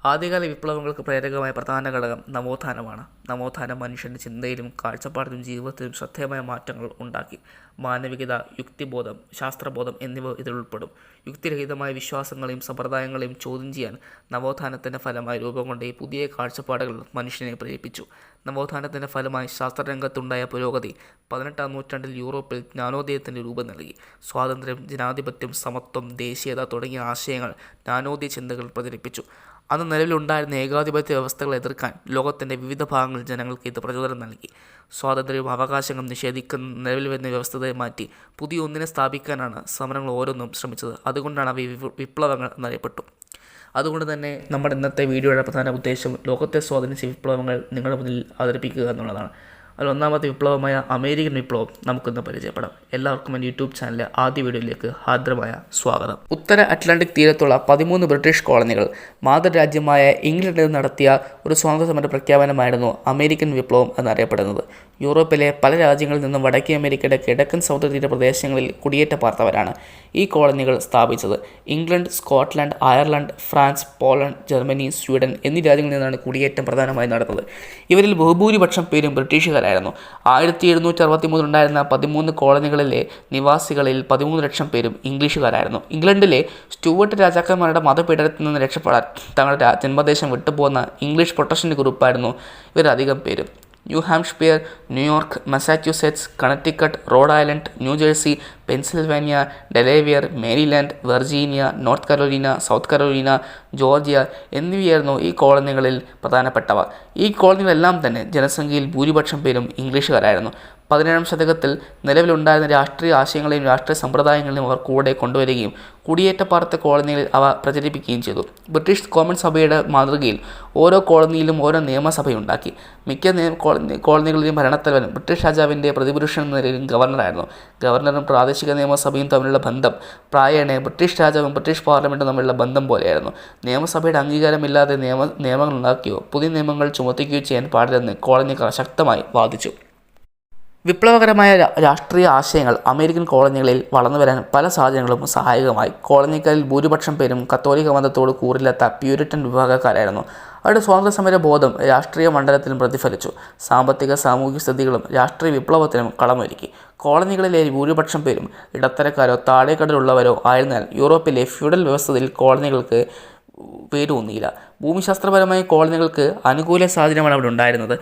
ആദ്യകാല വിപ്ലവങ്ങൾക്ക് പ്രേരകമായ പ്രധാന ഘടകം നവോത്ഥാനമാണ്. നവോത്ഥാനം മനുഷ്യൻ്റെ ചിന്തയിലും കാഴ്ചപ്പാടിലും ജീവിതത്തിലും ശ്രദ്ധേയമായ മാറ്റങ്ങൾ ഉണ്ടാക്കി. മാനവികത, യുക്തിബോധം, ശാസ്ത്രബോധം എന്നിവ ഇതിലുൾപ്പെടും. യുക്തിരഹിതമായ വിശ്വാസങ്ങളെയും സമ്പ്രദായങ്ങളെയും ചോദ്യം ചെയ്യാൻ നവോത്ഥാനത്തിൻ്റെ ഫലമായി രൂപം കൊണ്ട ഈ പുതിയ കാഴ്ചപ്പാടുകൾ മനുഷ്യനെ പ്രേരിപ്പിച്ചു. നവോത്ഥാനത്തിൻ്റെ ഫലമായി ശാസ്ത്രരംഗത്തുണ്ടായ പുരോഗതി 18-ാം നൂറ്റാണ്ടിൽ യൂറോപ്പിൽ ജ്ഞാനോദയത്തിന് രൂപം നൽകി. സ്വാതന്ത്ര്യം, ജനാധിപത്യം, സമത്വം, ദേശീയത തുടങ്ങിയ ആശയങ്ങൾ ജ്ഞാനോദയ ചിന്തകൾ പ്രചരിപ്പിച്ചു. അന്ന് നിലവിലുണ്ടായിരുന്ന ഏകാധിപത്യ വ്യവസ്ഥകളെ എതിർക്കാൻ ലോകത്തിൻ്റെ വിവിധ ഭാഗങ്ങളിൽ ജനങ്ങൾക്ക് ഇത് പ്രചോദനം നൽകി. സ്വാതന്ത്ര്യവും അവകാശങ്ങളും നിഷേധിക്കുന്ന നിലവിൽ വരുന്ന വ്യവസ്ഥയെ മാറ്റി പുതിയ ഒന്നിനെ സ്ഥാപിക്കാനാണ് സമരങ്ങൾ ഓരോന്നും ശ്രമിച്ചത്. അതുകൊണ്ടാണ് അവ വിപ്ലവങ്ങൾ എന്നറിയപ്പെട്ടു. അതുകൊണ്ട് തന്നെ നമ്മുടെ ഇന്നത്തെ വീഡിയോയുടെ പ്രധാന ഉദ്ദേശം ലോകത്തെ സ്വാധീനിച്ച വിപ്ലവങ്ങൾ നിങ്ങളുടെ മുന്നിൽ അവതരിപ്പിക്കുക എന്നുള്ളതാണ്. അതിൽ ഒന്നാമത്തെ വിപ്ലവമായ അമേരിക്കൻ വിപ്ലവം നമുക്കൊന്ന് പരിചയപ്പെടാം. എല്ലാവർക്കും എൻ്റെ യൂട്യൂബ് ചാനലിലെ ആദ്യ വീഡിയോയിലേക്ക് ഹാർദരമായ സ്വാഗതം. ഉത്തര അറ്റ്ലാന്റിക് തീരത്തുള്ള 13 ബ്രിട്ടീഷ് കോളനികൾ മാതൃരാജ്യമായ ഇംഗ്ലണ്ടിൽ നടത്തിയ ഒരു സ്വാതന്ത്ര്യ സമര പ്രഖ്യാപനമായിരുന്നു അമേരിക്കൻ വിപ്ലവം എന്നറിയപ്പെടുന്നത്. യൂറോപ്പിലെ പല രാജ്യങ്ങളിൽ നിന്നും വടക്കേ അമേരിക്കയുടെ കിഴക്കൻ സമുദ്രതീര പ്രദേശങ്ങളിൽ കുടിയേറ്റ പാർത്തവരാണ് ഈ കോളനികൾ സ്ഥാപിച്ചത്. England, Scotland, Ireland, France, Poland, Germany, Sweden എന്നീ രാജ്യങ്ങളിൽ നിന്നാണ് കുടിയേറ്റം പ്രധാനമായി നടന്നത്. ഇവരിൽ ബഹുഭൂരിപക്ഷം പേരും ബ്രിട്ടീഷുകാരായിരുന്നു. 1763 ഉണ്ടായിരുന്ന 13 കോളനികളിലെ നിവാസികളിൽ 13 ലക്ഷം പേരും ഇംഗ്ലീഷുകാരായിരുന്നു. ഇംഗ്ലണ്ടിലെ സ്റ്റുവർട്ട് രാജാക്കന്മാരുടെ മതപീഡനത്തിൽ നിന്ന് രക്ഷപ്പെടാൻ തങ്ങളുടെ ജന്മദേശം വിട്ടുപോകുന്ന ഇംഗ്ലീഷ് പ്രൊട്ടസ്റ്റന്റ് ഗ്രൂപ്പായിരുന്നു ഇവരധികം പേരും. New Hampshire, New York, Massachusetts, Connecticut, Rhode Island, New Jersey, Pennsylvania, Delaware, Maryland, Virginia, North Carolina, South Carolina, Georgia എന്നിവയായിരുന്നു ഈ കോളനികളിൽ പ്രധാനപ്പെട്ടവ. ഈ കോളനികളെല്ലാം തന്നെ ജനസംഖ്യയിൽ ഭൂരിപക്ഷം പേരും ഇംഗ്ലീഷുകാരായിരുന്നു. 17-ാം ശതകത്തിൽ നിലവിലുണ്ടായിരുന്ന രാഷ്ട്രീയ ആശയങ്ങളെയും രാഷ്ട്രീയ സമ്പ്രദായങ്ങളെയും അവർ കൂടെ കൊണ്ടുവരികയും കുടിയേറ്റ പാർത്ത കോളനികളിൽ അവ പ്രചരിപ്പിക്കുകയും ചെയ്തു. ബ്രിട്ടീഷ് കോമൺ സഭയുടെ മാതൃകയിൽ ഓരോ കോളനിയിലും ഓരോ നിയമസഭയുണ്ടാക്കി. മിക്ക കോളനികളിലെയും ഭരണത്തലവൻ ബ്രിട്ടീഷ് രാജാവിൻ്റെ പ്രതിപുരുഷൻ എന്ന നിലയിൽ ഗവർണറായിരുന്നു. ഗവർണറും പ്രാദേശിക നിയമസഭയും തമ്മിലുള്ള ബന്ധം പ്രായേണ ബ്രിട്ടീഷ് രാജാവും ബ്രിട്ടീഷ് പാർലമെൻറ്റും തമ്മിലുള്ള ബന്ധം പോലെയായിരുന്നു. നിയമസഭയുടെ അംഗീകാരമില്ലാതെ നിയമങ്ങൾ ഉണ്ടാക്കുകയോ പുതിയ നിയമങ്ങൾ ചുമത്തിക്കുകയോ ചെയ്യാൻ പാടില്ലെന്ന് കോളനിക്കാർ ശക്തമായി വാദിച്ചു. വിപ്ലവകരമായ രാഷ്ട്രീയ ആശയങ്ങൾ അമേരിക്കൻ കോളനികളിൽ വളർന്നു വരാൻ പല സാഹചര്യങ്ങളും സഹായകമായി. കോളനിക്കാരിൽ ഭൂരിപക്ഷം പേരും കത്തോലിക്ക മതത്തോട് കൂറില്ലാത്ത പ്യൂരിറ്റൻ വിഭാഗക്കാരായിരുന്നു. അവരുടെ സ്വാതന്ത്ര്യ സമര ബോധം രാഷ്ട്രീയ മണ്ഡലത്തിലും പ്രതിഫലിച്ചു. സാമ്പത്തിക സാമൂഹിക സ്ഥിതികളും രാഷ്ട്രീയ വിപ്ലവത്തിനും കളമൊരുക്കി. കോളനികളിലെ ഭൂരിപക്ഷം പേരും ഇടത്തരക്കാരോ താഴേക്കടലുള്ളവരോ ആയിരുന്നാൽ യൂറോപ്പിലെ ഫ്യൂഡൽ വ്യവസ്ഥയിൽ കോളനികൾക്ക് പേരൂന്നിയില്ല. ഭൂമിശാസ്ത്രപരമായ കോളനികൾക്ക് അനുകൂല സാഹചര്യമാണ് അവിടെ ഉണ്ടായിരുന്നത്.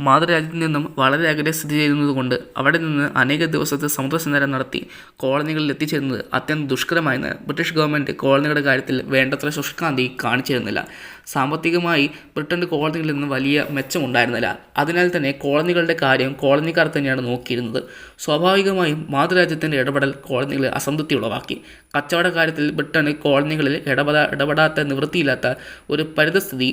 മാതൃരാജ്യത്തിൽ നിന്നും വളരെ അകലെ സ്ഥിതി ചെയ്യുന്നതുകൊണ്ട് അവിടെ നിന്ന് അനേക ദിവസത്തെ സമുദ്രസഞ്ചാരം നടത്തി കോളനികളിൽ എത്തിച്ചേരുന്നത് അത്യന്തം ദുഷ്കരമായെന്ന് ബ്രിട്ടീഷ് ഗവൺമെൻറ് കോളനികളുടെ കാര്യത്തിൽ വേണ്ടത്ര ശുഷ്കാന്തി കാണിച്ചിരുന്നില്ല. സാമ്പത്തികമായി ബ്രിട്ടൻ്റെ കോളനികളിൽ നിന്ന് വലിയ മെച്ചമുണ്ടായിരുന്നില്ല. അതിനാൽ തന്നെ കോളനികളുടെ കാര്യം കോളനിക്കാർ തന്നെയാണ് നോക്കിയിരുന്നത്. സ്വാഭാവികമായും മാതൃരാജ്യത്തിൻ്റെ ഇടപെടൽ കോളനികളിൽ അസംതൃപ്തി ഉളവാക്കി. കച്ചവട കാര്യത്തിൽ ബ്രിട്ടന് കോളനികളിൽ ഇടപെടാത്ത നിവൃത്തിയില്ലാത്ത ഒരു പരിതസ്ഥിതി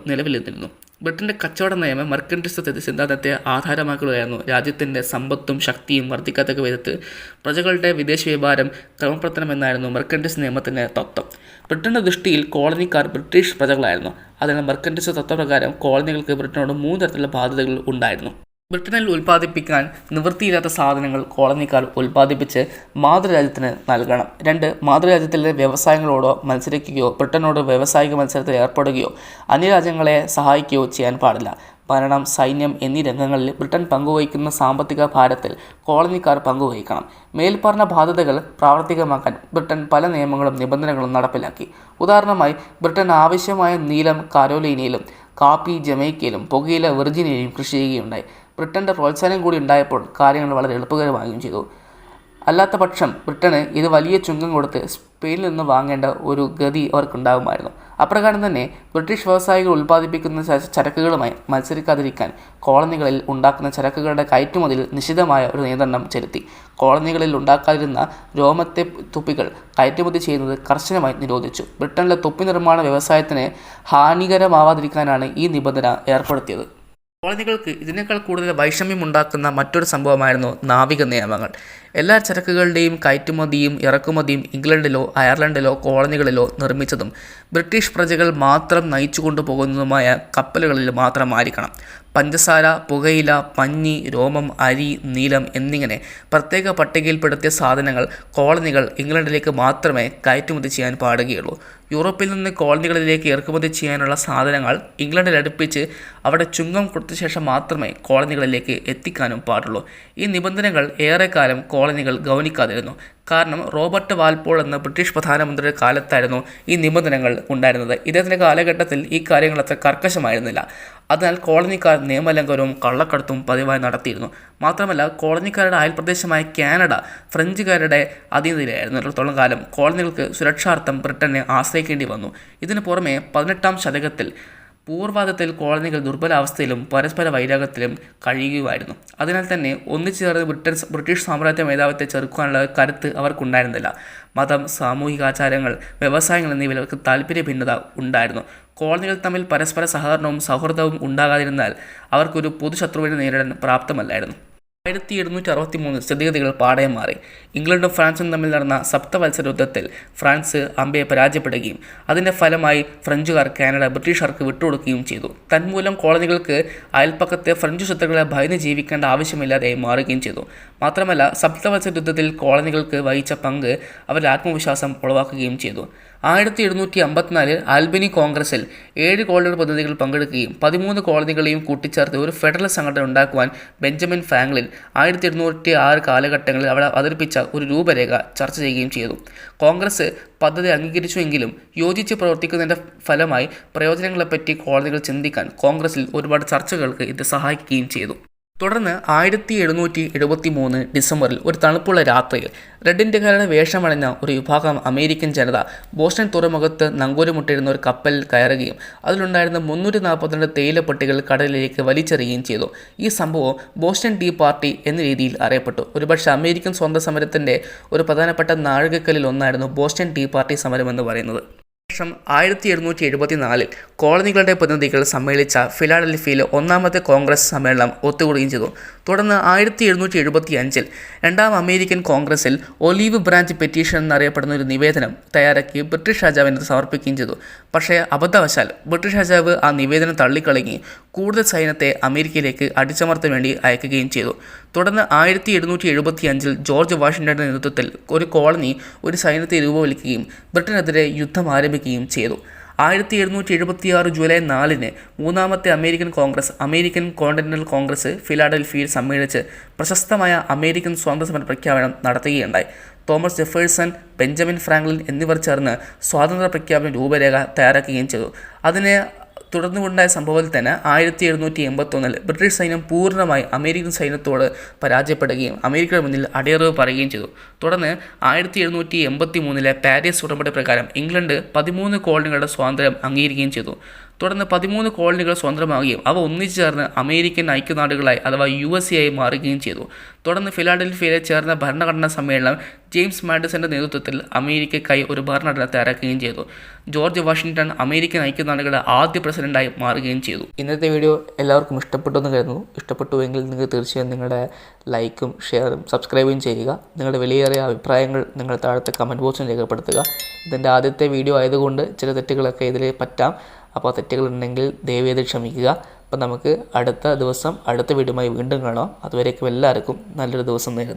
നിലവിലിരുന്നിരുന്നു. ബ്രിട്ടൻ്റെ കച്ചവട നിയമം മെർക്കന്റിലിസത്തെ സിദ്ധാന്തത്തെ ആധാരമാക്കുകയായിരുന്നു. രാജ്യത്തിൻ്റെ സമ്പത്തും ശക്തിയും വർദ്ധിക്കത്തക്ക വിധത്തിൽ പ്രജകളുടെ വിദേശ വ്യാപാരം ക്രമപ്പെടുത്തണമെന്നായിരുന്നു മെർക്കന്റിലിസ് നിയമത്തിൻ്റെ തത്വം. ബ്രിട്ടൻ്റെ ദൃഷ്ടിയിൽ കോളനിക്കാർ ബ്രിട്ടീഷ് പ്രജകളായിരുന്നു. അതിനാൽ മെർക്കന്റിലിസ് തത്വപ്രകാരം കോളനികൾക്ക് ബ്രിട്ടനോട് 3 തരത്തിലുള്ള ബാധ്യതകൾ ഉണ്ടായിരുന്നു. ബ്രിട്ടനിൽ ഉൽപ്പാദിപ്പിക്കാൻ നിവൃത്തിയില്ലാത്ത സാധനങ്ങൾ കോളനിക്കാർ ഉൽപ്പാദിപ്പിച്ച് മാതൃരാജ്യത്തിന് നൽകണം. 2. മാതൃരാജ്യത്തിലെ വ്യവസായങ്ങളോടോ മത്സരിക്കുകയോ ബ്രിട്ടനോട് വ്യാവസായിക മത്സരത്തിൽ ഏർപ്പെടുകയോ അന്യരാജ്യങ്ങളെ സഹായിക്കുകയോ ചെയ്യാൻ പാടില്ല. ഭരണം, സൈന്യം എന്നീ രംഗങ്ങളിൽ ബ്രിട്ടൻ പങ്കുവഹിക്കുന്ന സാമ്പത്തിക ഭാരത്തിൽ കോളനിക്കാർ പങ്കുവഹിക്കണം. മേൽപ്പറഞ്ഞ ബാധ്യതകൾ പ്രാവർത്തികമാക്കാൻ ബ്രിട്ടൻ പല നിയമങ്ങളും നിബന്ധനകളും നടപ്പിലാക്കി. ഉദാഹരണമായി ബ്രിട്ടൻ ആവശ്യമായ നീലം കരോലീനയിലും കാപ്പി ജമൈക്കയിലും പുകയില വെർജീനിയയിലും കൃഷി ചെയ്യുകയുണ്ടായി. ബ്രിട്ടൻ്റെ പ്രോത്സാഹനം കൂടി ഉണ്ടായപ്പോൾ കാര്യങ്ങൾ വളരെ എളുപ്പകരമാവുകയും ചെയ്തു. അല്ലാത്ത പക്ഷം ബ്രിട്ടന് ഇത് വലിയ ചുങ്കം കൊടുത്ത് സ്പെയിനിൽ നിന്ന് വാങ്ങേണ്ട ഒരു ഗതി അവർക്കുണ്ടാകുമായിരുന്നു. അപ്രകാരം തന്നെ ബ്രിട്ടീഷ് വ്യവസായികൾ ഉൽപ്പാദിപ്പിക്കുന്ന ചരക്കുകളുമായി മത്സരിക്കാതിരിക്കാൻ കോളനികളിൽ ഉണ്ടാക്കുന്ന ചരക്കുകളുടെ കയറ്റുമതിയിൽ നിശ്ചിതമായ ഒരു നിയന്ത്രണം ചെലുത്തി. കോളനികളിൽ ഉണ്ടാക്കാതിരുന്ന രോമത്തെ തൊപ്പികൾ കയറ്റുമതി ചെയ്യുന്നത് കർശനമായി നിരോധിച്ചു. ബ്രിട്ടനിലെ തൊപ്പി നിർമ്മാണ വ്യവസായത്തിന് ഹാനികരമാവാതിരിക്കാനാണ് ഈ നിബന്ധന ഏർപ്പെടുത്തിയത്. കോളനികൾക്ക് ഇതിനേക്കാൾ കൂടുതൽ വൈഷമ്യമുണ്ടാക്കുന്ന മറ്റൊരു സംഭവമായിരുന്നു നാവിക നിയമങ്ങൾ. എല്ലാ ചരക്കുകളുടെയും കയറ്റുമതിയും ഇറക്കുമതിയും ഇംഗ്ലണ്ടിലോ അയർലൻഡിലോ കോളനികളിലോ നിർമ്മിച്ചതും ബ്രിട്ടീഷ് പ്രജകൾ മാത്രം നയിച്ചു കൊണ്ടുപോകുന്നതുമായ കപ്പലുകളിൽ മാത്രമായിരിക്കണം. പഞ്ചസാര, പുകയില, പഞ്ഞി, രോമം, അരി, നീലം എന്നിങ്ങനെ പ്രത്യേക പട്ടികയിൽപ്പെടുത്തിയ സാധനങ്ങൾ കോളനികൾ ഇംഗ്ലണ്ടിലേക്ക് മാത്രമേ കയറ്റുമതി ചെയ്യാൻ പാടുകയുള്ളൂ. യൂറോപ്പിൽ നിന്ന് കോളനികളിലേക്ക് ഇറക്കുമതി ചെയ്യാനുള്ള സാധനങ്ങൾ ഇംഗ്ലണ്ടിൽ അടുപ്പിച്ച് അവിടെ ചുങ്കം കൊടുത്ത ശേഷം മാത്രമേ കോളനികളിലേക്ക് എത്തിക്കാനും പാടുള്ളൂ. ഈ നിബന്ധനകൾ ഏറെക്കാലം കോളനികൾ ഗൗനിക്കാതിരുന്നു. കാരണം റോബർട്ട് വാൽപോൾ എന്ന ബ്രിട്ടീഷ് പ്രധാനമന്ത്രിയുടെ കാലത്തായിരുന്നു ഈ നിബന്ധനകൾ ഉണ്ടായിരുന്നത്. ഇദ്ദേഹത്തിൻ്റെ കാലഘട്ടത്തിൽ ഈ കാര്യങ്ങൾ അത്ര കർക്കശമായിരുന്നില്ല. അതിനാൽ കോളനിക്കാർ നിയമലംഘനവും കള്ളക്കടത്തും പതിവായി നടത്തിയിരുന്നു. മാത്രമല്ല കോളനിക്കാരുടെ അയൽപ്രദേശമായ കാനഡ ഫ്രഞ്ചുകാരുടെ അധീനതയിലായിരുന്നിടത്തോളം കാലം കോളനികൾക്ക് സുരക്ഷാർത്ഥം ബ്രിട്ടനെ ആശ്രയിക്കേണ്ടി വന്നു. ഇതിനു പുറമെ 18-ാം ശതകത്തിൽ പൂർവ്വവാദത്തിൽ കോളനികൾ ദുർബലാവസ്ഥയിലും പരസ്പര വൈരാഗ്യത്തിലും കഴിയുകയായിരുന്നു. അതിനാൽ തന്നെ ഒന്നിച്ചു ചേർന്ന് ബ്രിട്ടീഷ് സാമ്രാജ്യ മേധാവിത്വത്തെ ചെറുക്കാനുള്ള കരുത്ത് അവർക്കുണ്ടായിരുന്നില്ല. മതം, സാമൂഹികാചാരങ്ങൾ, വ്യവസായങ്ങൾ എന്നിവർക്ക് താല്പര്യ ഭിന്നത ഉണ്ടായിരുന്നു. കോളനികൾ തമ്മിൽ പരസ്പര സഹകരണവും സൗഹൃദവും ഉണ്ടാകാതിരുന്നാൽ അവർക്കൊരു പൊതുശത്രുവിനെ നേരിടാൻ പ്രാപ്തമല്ലായിരുന്നു. 1763 സ്ഥിതിഗതികൾ പാടയം മാറി. ഇംഗ്ലണ്ടും ഫ്രാൻസും തമ്മിൽ നടന്ന സപ്തവത്സര യുദ്ധത്തിൽ ഫ്രാൻസ് അമ്പയെ പരാജയപ്പെടുകയും അതിൻ്റെ ഫലമായി ഫ്രഞ്ചുകാർ കാനഡ ബ്രിട്ടീഷുകാർക്ക് വിട്ടുകൊടുക്കുകയും ചെയ്തു. തന്മൂലം കോളനികൾക്ക് അയൽപ്പക്കത്തെ ഫ്രഞ്ച് ശത്രുക്കളെ ഭയന്ന് ജീവിക്കേണ്ട ആവശ്യമില്ലാതെ മാറുകയും ചെയ്തു. മാത്രമല്ല സപ്തവത്സര യുദ്ധത്തിൽ കോളനികൾക്ക് വഹിച്ച പങ്ക് അവരുടെ ആത്മവിശ്വാസം ഉളവാക്കുകയും ചെയ്തു. 1754 ആൽബനി കോൺഗ്രസിൽ 7 കോളനികൾ പ്രതിനിധികൾ പങ്കെടുക്കുകയും 13 കോളനികളെയും കൂട്ടിച്ചേർത്ത് ഒരു ഫെഡറൽ സംഘടന ഉണ്ടാക്കുവാൻ ബെഞ്ചമിൻ ഫ്രാങ്ക്ലിൻ 1806 കാലഘട്ടങ്ങളിൽ അവിടെ അവതരിപ്പിച്ച ഒരു രൂപരേഖ ചർച്ച ചെയ്യുകയും ചെയ്തു. കോൺഗ്രസ് പദ്ധതി അംഗീകരിച്ചുവെങ്കിലും യോജിച്ച് പ്രവർത്തിക്കുന്നതിൻ്റെ ഫലമായി പ്രയോജനങ്ങളെപ്പറ്റി കോളനികൾ ചിന്തിക്കാൻ കോൺഗ്രസിൽ ഒരുപാട് ചർച്ചകൾക്ക് ഇത് സഹായിക്കുകയും ചെയ്തു. തുടർന്ന് 1773 ഡിസംബറിൽ ഒരു തണുപ്പുള്ള രാത്രിയിൽ റെഡ് ഇന്ത്യക്കാരുടെ വേഷമണിഞ്ഞ ഒരു വിഭാഗം അമേരിക്കൻ ജനത ബോസ്റ്റൺ തുറമുഖത്ത് നങ്കൂരമുട്ടിരുന്ന ഒരു കപ്പലിൽ കയറുകയും അതിലുണ്ടായിരുന്ന 342 തേയിലപ്പെട്ടികൾ കടലിലേക്ക് വലിച്ചെറിയുകയും ചെയ്തു. ഈ സംഭവം ബോസ്റ്റൺ ടീ പാർട്ടി എന്ന രീതിയിൽ അറിയപ്പെട്ടു. ഒരുപക്ഷെ അമേരിക്കൻ സ്വാതന്ത്ര്യ സമരത്തിൻ്റെ ഒരു പ്രധാനപ്പെട്ട നാഴികക്കല്ലിൽ ഒന്നായിരുന്നു ബോസ്റ്റൺ ടീ പാർട്ടി സമരം എന്ന് പറയുന്നത്. വർഷം 1774 കോളനികളുടെ പ്രതിനിധികൾ സമ്മേളിച്ച ഫിലാഡൽഫിയയിലെ 1ാമത്തെ കോൺഗ്രസ് സമ്മേളനം ഒത്തുകൂടുകയും ചെയ്തു. തുടർന്ന് 1775 2ാം അമേരിക്കൻ കോൺഗ്രസിൽ ഒലീവ് ബ്രാഞ്ച് പെറ്റീഷൻ എന്നറിയപ്പെടുന്ന ഒരു നിവേദനം തയ്യാറാക്കി ബ്രിട്ടീഷ് രാജാവിന് സമർപ്പിക്കുകയും ചെയ്തു. പക്ഷേ അബദ്ധവശാൽ ബ്രിട്ടീഷ് രാജാവ് ആ നിവേദനം തള്ളിക്കളയുകയും കൂടുതൽ സൈന്യത്തെ അമേരിക്കയിലേക്ക് അടിച്ചമർത്താൻ വേണ്ടി അയക്കുകയും ചെയ്തു. തുടർന്ന് 1775 ജോർജ് വാഷിംഗ്ടന്റെ നേതൃത്വത്തിൽ ഒരു കോളനി ഒരു സൈന്യത്തെ രൂപവൽക്കുകയും ബ്രിട്ടനെതിരെ യുദ്ധം ആരംഭിക്കുകയും ചെയ്തു. 1776 ജൂലൈ 4-ന് 3ാമത്തെ American Congress American Continental Congress ഫിലാഡൽഫിയയിൽ സമ്മേളിച്ച് പ്രശസ്തമായ അമേരിക്കൻ സ്വാതന്ത്ര്യ സമര പ്രഖ്യാപനം നടത്തുകയുണ്ടായി. തോമസ് ജെഫേഴ്സൺ, ബെഞ്ചമിൻ ഫ്രാങ്ക്ലിൻ എന്നിവർ ചേർന്ന് സ്വാതന്ത്ര്യ പ്രഖ്യാപന രൂപരേഖ തയ്യാറാക്കുകയും ചെയ്തു. അതിനെ തുടർന്നുകൊണ്ടായ സംഭവത്തിൽ തന്നെ 1781 ബ്രിട്ടീഷ് സൈന്യം പൂർണ്ണമായി അമേരിക്കൻ സൈന്യത്തോട് പരാജയപ്പെടുകയും അമേരിക്കയുടെ മുന്നിൽ അടിയറവ് പറയുകയും ചെയ്തു. തുടർന്ന് 1783 പാരീസ് ഉടമ്പടി പ്രകാരം ഇംഗ്ലണ്ട് 13 കോളനികളുടെ സ്വാതന്ത്ര്യം അംഗീകരിക്കുകയും ചെയ്തു. തുടർന്ന് 13 കോളനികൾ സ്വതന്ത്രമാവുകയും അവ ഒന്നിച്ചു ചേർന്ന് അമേരിക്കൻ ഐക്യനാടുകളായി അഥവാ USA ആയി മാറുകയും ചെയ്തു. തുടർന്ന് ഫിലാഡൽഫിയയിൽ ചേർന്ന ഭരണഘടനാ സമ്മേളനം ജെയിംസ് മാഡിസന്റെ നേതൃത്വത്തിൽ അമേരിക്കയ്ക്കായി ഒരു ഭരണഘടന തയ്യാറാക്കുകയും ചെയ്തു. ജോർജ് വാഷിംഗ്ടൺ അമേരിക്കൻ ഐക്യനാടുകളുടെ ആദ്യ പ്രസിഡന്റായി മാറുകയും ചെയ്തു. ഇന്നത്തെ വീഡിയോ എല്ലാവർക്കും ഇഷ്ടപ്പെട്ടു എന്ന് കരുതുന്നു. ഇഷ്ടപ്പെട്ടുവെങ്കിൽ നിങ്ങൾക്ക് തീർച്ചയായും നിങ്ങളുടെ ലൈക്കും ഷെയറും സബ്സ്ക്രൈബും ചെയ്യുക. നിങ്ങളുടെ വിലയേറിയ അഭിപ്രായങ്ങൾ നിങ്ങൾ താഴത്തെ കമൻറ്റ് ബോക്സിൽ രേഖപ്പെടുത്തുക. ഇതിൻ്റെ ആദ്യത്തെ വീഡിയോ ആയതുകൊണ്ട് ചില തെറ്റുകളൊക്കെ ഇതിൽ പറ്റാം. അപ്പോൾ തെറ്റുകളുണ്ടെങ്കിൽ ദയവേത് ക്ഷമിക്കുക. അപ്പോൾ നമുക്ക് അടുത്ത ദിവസം അടുത്ത വീഡിയോയുമായി വീണ്ടും കാണാം. അതുവരേക്കും എല്ലാവർക്കും നല്ലൊരു ദിവസം നേരുന്നു.